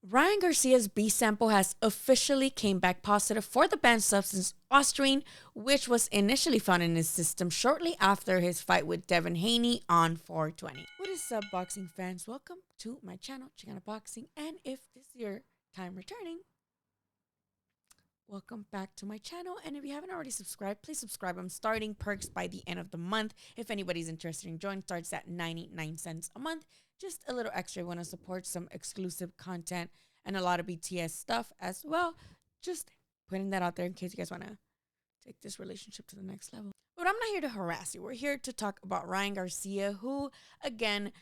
Ryan Garcia's B sample has officially came back positive for the banned substance Ostarine, which was initially found in his system shortly after his fight with Devin Haney on 420. What is up, boxing fans? Welcome to my channel, Xicana Boxing, and if this is your time returning, welcome back to my channel. And if you haven't already subscribed, please subscribe. I'm starting perks by the end of the month. If anybody's interested in joining, starts at 99 cents a month. Just a little extra. You want to support some exclusive content and a lot of BTS stuff as well. Just putting that out there in case you guys want to take this relationship to the next level. But I'm not here to harass you. We're here to talk about Ryan Garcia, who, again,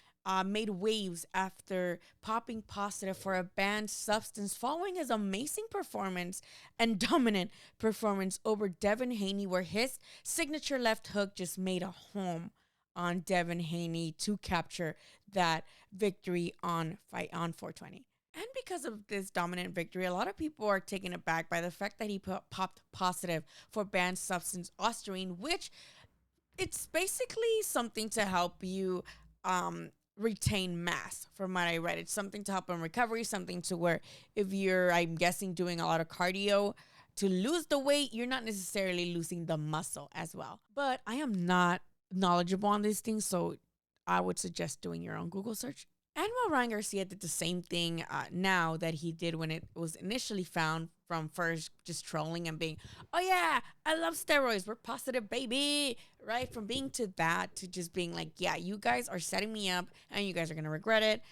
made waves after popping positive for a banned substance following his amazing performance and dominant performance over Devin Haney, where his signature left hook just made a home on Devin Haney to capture that victory on 420. And because of this dominant victory, a lot of people are taken aback by the fact that he popped positive for banned substance Ostarine, which it's basically something to help you retain mass. From what I read, it's something to help in recovery, something to where if you're, I'm guessing, doing a lot of cardio to lose the weight, you're not necessarily losing the muscle as well. But I am not knowledgeable on these things, so I would suggest doing your own Google search. And while Ryan Garcia did the same thing now that he did when it was initially found, from first just trolling and being, oh yeah, I love steroids, we're positive, baby, right? From being to that to just being like, yeah, you guys are setting me up and you guys are going to regret it.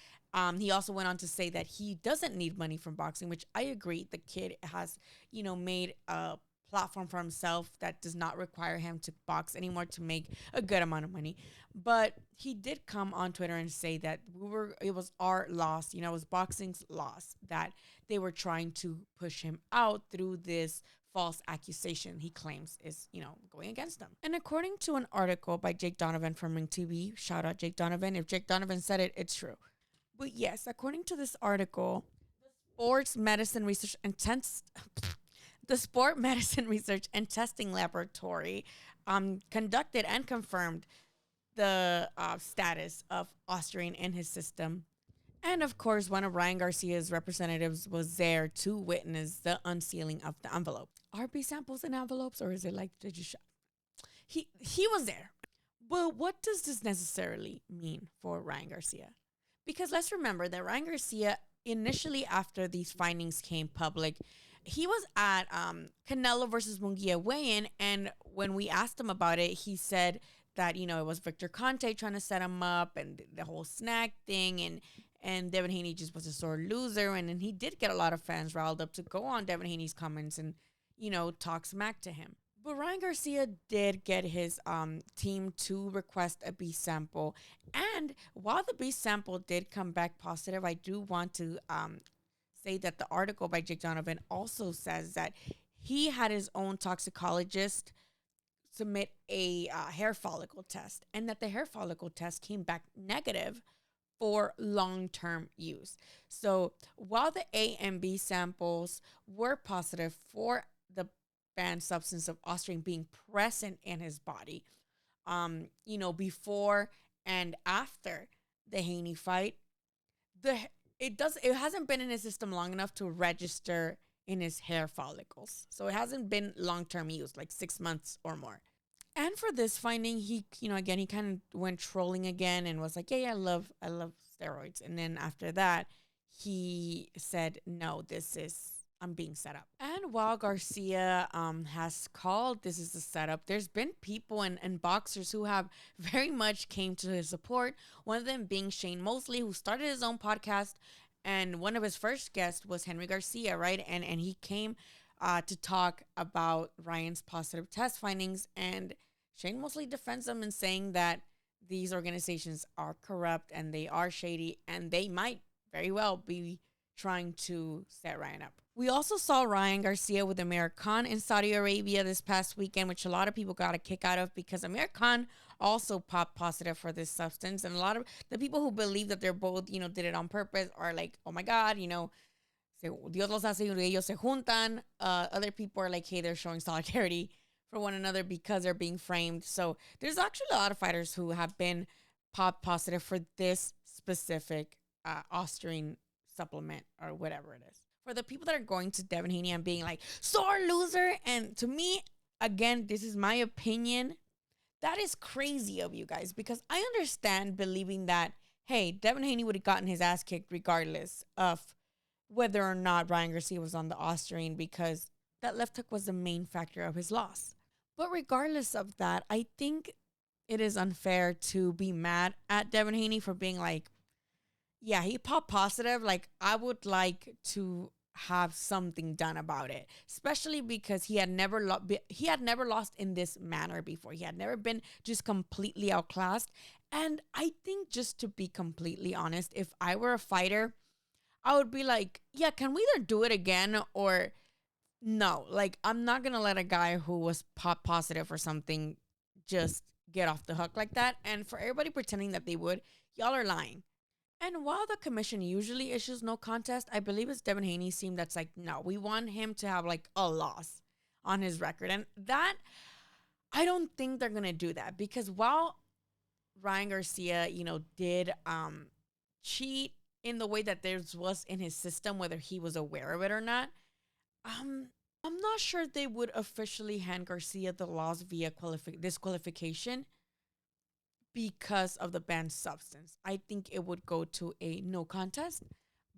He also went on to say that he doesn't need money from boxing, which I agree. The kid has, made a platform for himself that does not require him to box anymore to make a good amount of money. But he did come on Twitter and say that it was our loss, it was boxing's loss, that they were trying to push him out through this false accusation he claims is, going against him. And according to an article by Jake Donovan from Ring TV, shout out Jake Donovan. If Jake Donovan said it, it's true. But yes, according to this article, sports medicine research and the Sport Medicine Research and Testing Laboratory conducted and confirmed the status of Ostarine in his system. And of course, one of Ryan Garcia's representatives was there to witness the unsealing of the envelope. Are B samples in envelopes, or is it like did you shot? He was there. But what does this necessarily mean for Ryan Garcia? Because let's remember that Ryan Garcia, initially after these findings came public, he was at Canelo versus Munguia weigh-in, and when we asked him about it, he said that, it was Victor Conte trying to set him up and the whole snack thing, and Devin Haney just was a sore loser, and then he did get a lot of fans riled up to go on Devin Haney's comments and, talk smack to him. But Ryan Garcia did get his team to request a B sample, and while the B sample did come back positive, I do want to say that the article by Jake Donovan also says that he had his own toxicologist submit a hair follicle test, and that the hair follicle test came back negative for long-term use. So while the A and B samples were positive for the banned substance of Ostarine being present in his body, before and after the Haney fight, it hasn't been in his system long enough to register in his hair follicles. So it hasn't been long-term use, like 6 months or more. And for this finding, he, again, he kind of went trolling again and was like, yeah, I love steroids. And then after that, he said, no, I'm being set up. And while Garcia has called this is a setup, there's been people and boxers who have very much came to his support. One of them being Shane Mosley, who started his own podcast. And one of his first guests was Henry Garcia, right? And he came to talk about Ryan's positive test findings. And Shane Mosley defends them in saying that these organizations are corrupt and they are shady, and they might very well be trying to set Ryan up. We also saw Ryan Garcia with Amir Khan in Saudi Arabia this past weekend, which a lot of people got a kick out of because Amir Khan also popped positive for this substance. And a lot of the people who believe that they're both, did it on purpose are like, oh my God, Dios los hace y ellos se juntan. Other people are like, hey, they're showing solidarity for one another because they're being framed. So there's actually a lot of fighters who have been popped positive for this specific Ostarine supplement or whatever it is. For the people that are going to Devin Haney and being like, sore loser, and to me, again, this is my opinion, that is crazy of you guys because I understand believing that, hey, Devin Haney would have gotten his ass kicked regardless of whether or not Ryan Garcia was on the Ostarine because that left hook was the main factor of his loss. But regardless of that, I think it is unfair to be mad at Devin Haney for being like, yeah, he popped positive. Like, I would like to have something done about it, especially because he had never lost in this manner before. He had never been just completely outclassed. And I think, just to be completely honest, if I were a fighter, I would be like, yeah, can we either do it again or no? Like, I'm not gonna let a guy who was pop positive or something just get off the hook like that. And for everybody pretending that they would, y'all are lying. And while the commission usually issues no contest, I believe it's Devin Haney's team that's like, no, we want him to have like a loss on his record. And that, I don't think they're going to do that because while Ryan Garcia, did cheat in the way that theirs was in his system, whether he was aware of it or not, I'm not sure they would officially hand Garcia the loss via disqualification because of the banned substance. I think it would go to a no contest.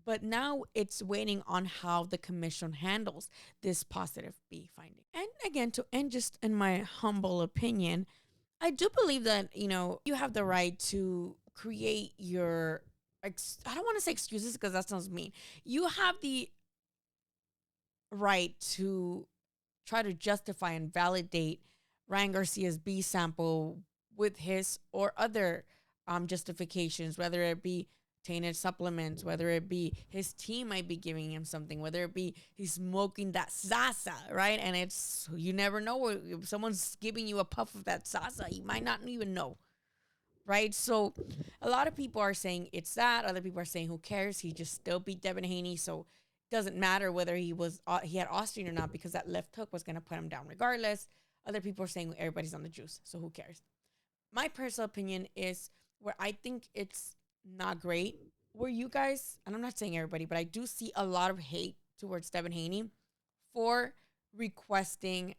But now it's waiting on how the commission handles this positive B finding. And again, to end just in my humble opinion, I do believe that, you have the right to create your, I don't want to say excuses because that sounds mean. You have the right to try to justify and validate Ryan Garcia's B sample with his or other justifications, whether it be tainted supplements, whether it be his team might be giving him something, whether it be he's smoking that salsa, right? And it's, you never know, if someone's giving you a puff of that salsa, you might not even know, right? So a lot of people are saying it's that. Other people are saying, who cares? He just still beat Devin Haney, so it doesn't matter whether he had Ostarine or not because that left hook was going to put him down regardless. Other people are saying everybody's on the juice, so who cares? My personal opinion is where I think it's not great, where you guys, and I'm not saying everybody, but I do see a lot of hate towards Devin Haney for requesting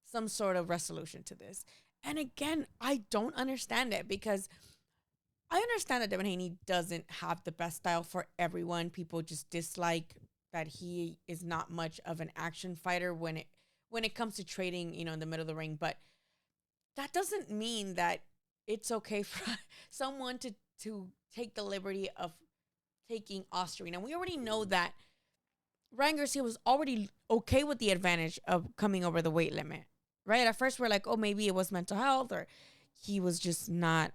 some sort of resolution to this. And again, I don't understand it because I understand that Devin Haney doesn't have the best style for everyone. People just dislike that he is not much of an action fighter when it comes to trading, in the middle of the ring. But that doesn't mean that it's okay for someone to take the liberty of taking Ostarine. And we already know that Ryan Garcia was already okay with the advantage of coming over the weight limit, right? At first, we're like, oh, maybe it was mental health or he was just not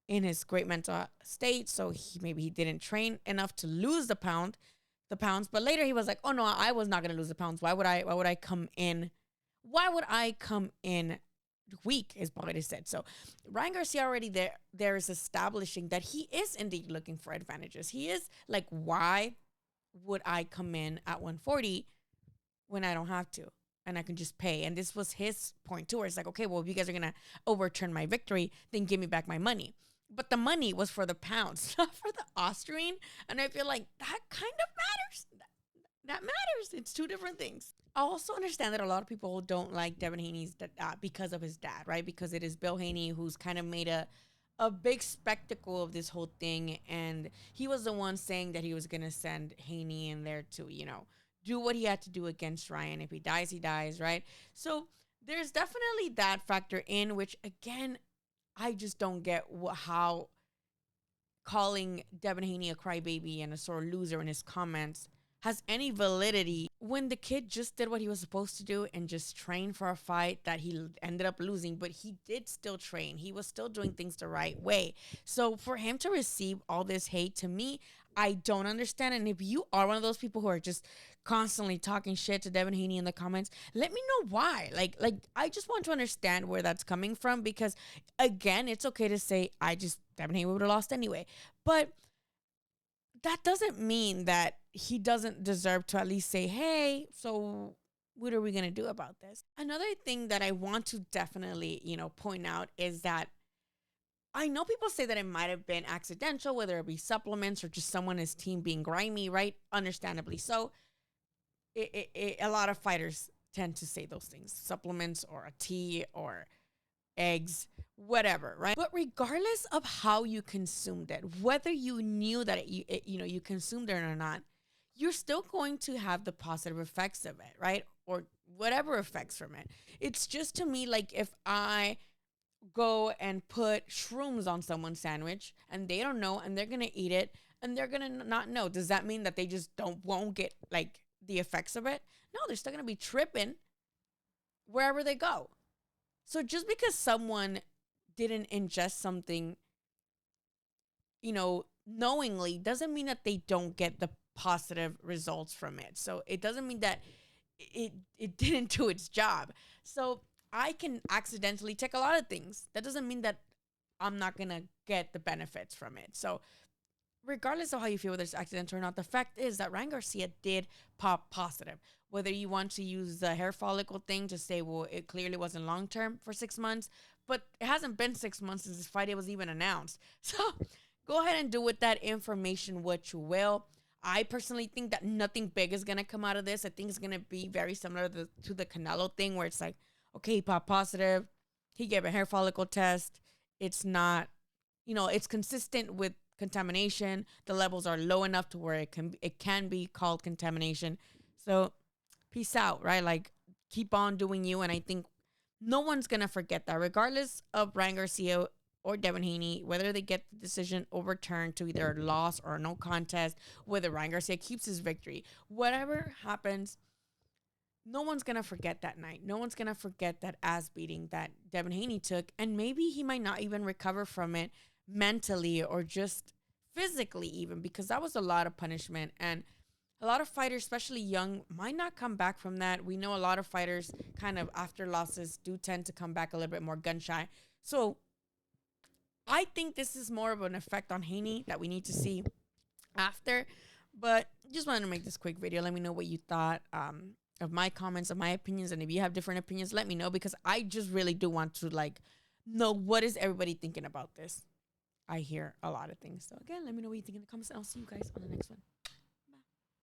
in his great mental state. So maybe he didn't train enough to lose the pounds. But later he was like, oh, no, I was not going to lose the pounds. Why would I come in? Why would I come in weak is what it said. So Ryan Garcia already there is establishing that he is indeed looking for advantages. He is like, why would I come in at 140 when I don't have to and I can just pay? And this was his point too, where it's like, okay, well, if you guys are going to overturn my victory, then give me back my money. But the money was for the pounds, not for the Ostarine. And I feel like that kind of matters. That matters. It's two different things. I also understand that a lot of people don't like Devin Haney's because of his dad, right? Because it is Bill Haney who's kind of made a big spectacle of this whole thing. And he was the one saying that he was going to send Haney in there to, do what he had to do against Ryan. If he dies, he dies, right? So there's definitely that factor in, which, again, I just don't get how calling Devin Haney a crybaby and a sore loser in his comments has any validity when the kid just did what he was supposed to do and just train for a fight that he ended up losing, but he did still train. He was still doing things the right way. So for him to receive all this hate, to me, I don't understand. And if you are one of those people who are just constantly talking shit to Devin Haney in the comments, let me know why. Like I just want to understand where that's coming from because, again, it's okay to say, Devin Haney would have lost anyway. But that doesn't mean that he doesn't deserve to at least say, hey, so what are we going to do about this? Another thing that I want to definitely, point out is that I know people say that it might have been accidental, whether it be supplements or just someone in his team being grimy, right? Understandably so. A lot of fighters tend to say those things, supplements or a tea or eggs, whatever, right? But regardless of how you consumed it, whether you knew that you consumed it or not, you're still going to have the positive effects of it, right? Or whatever effects from it. It's just to me like if I go and put shrooms on someone's sandwich and they don't know and they're gonna eat it and they're gonna not know. Does that mean that they just won't get like the effects of it? No, they're still gonna be tripping wherever they go. So just because someone didn't ingest something, knowingly doesn't mean that they don't get the positive results from it. So it doesn't mean that it didn't do its job. So I can accidentally take a lot of things. That doesn't mean that I'm not going to get the benefits from it. So regardless of how you feel, whether it's accidental or not, the fact is that Ryan Garcia did pop positive. Whether you want to use the hair follicle thing to say, well, it clearly wasn't long term for 6 months, but it hasn't been 6 months since this fight was even announced. So go ahead and do with that information what you will. I personally think that nothing big is going to come out of this. I think it's going to be very similar to the Canelo thing where it's like, okay, he popped positive. He gave a hair follicle test. It's not, it's consistent with contamination. The levels are low enough to where it can be called contamination. So peace out, right? Like keep on doing you. And I think no one's going to forget that regardless of Ryan Garcia or Devin Haney, whether they get the decision overturned to either a loss or no contest, whether Ryan Garcia keeps his victory, whatever happens, no one's going to forget that night. No one's going to forget that ass beating that Devin Haney took. And maybe he might not even recover from it mentally or just physically even, because that was a lot of punishment. And a lot of fighters, especially young, might not come back from that. We know a lot of fighters kind of after losses do tend to come back a little bit more gun shy. So I think this is more of an effect on Haney that we need to see after. But just wanted to make this quick video. Let me know what you thought of my comments, of my opinions. And if you have different opinions, let me know, because I just really do want to know what is everybody thinking about this. I hear a lot of things. So again, let me know what you think in the comments, and I'll see you guys on the next one.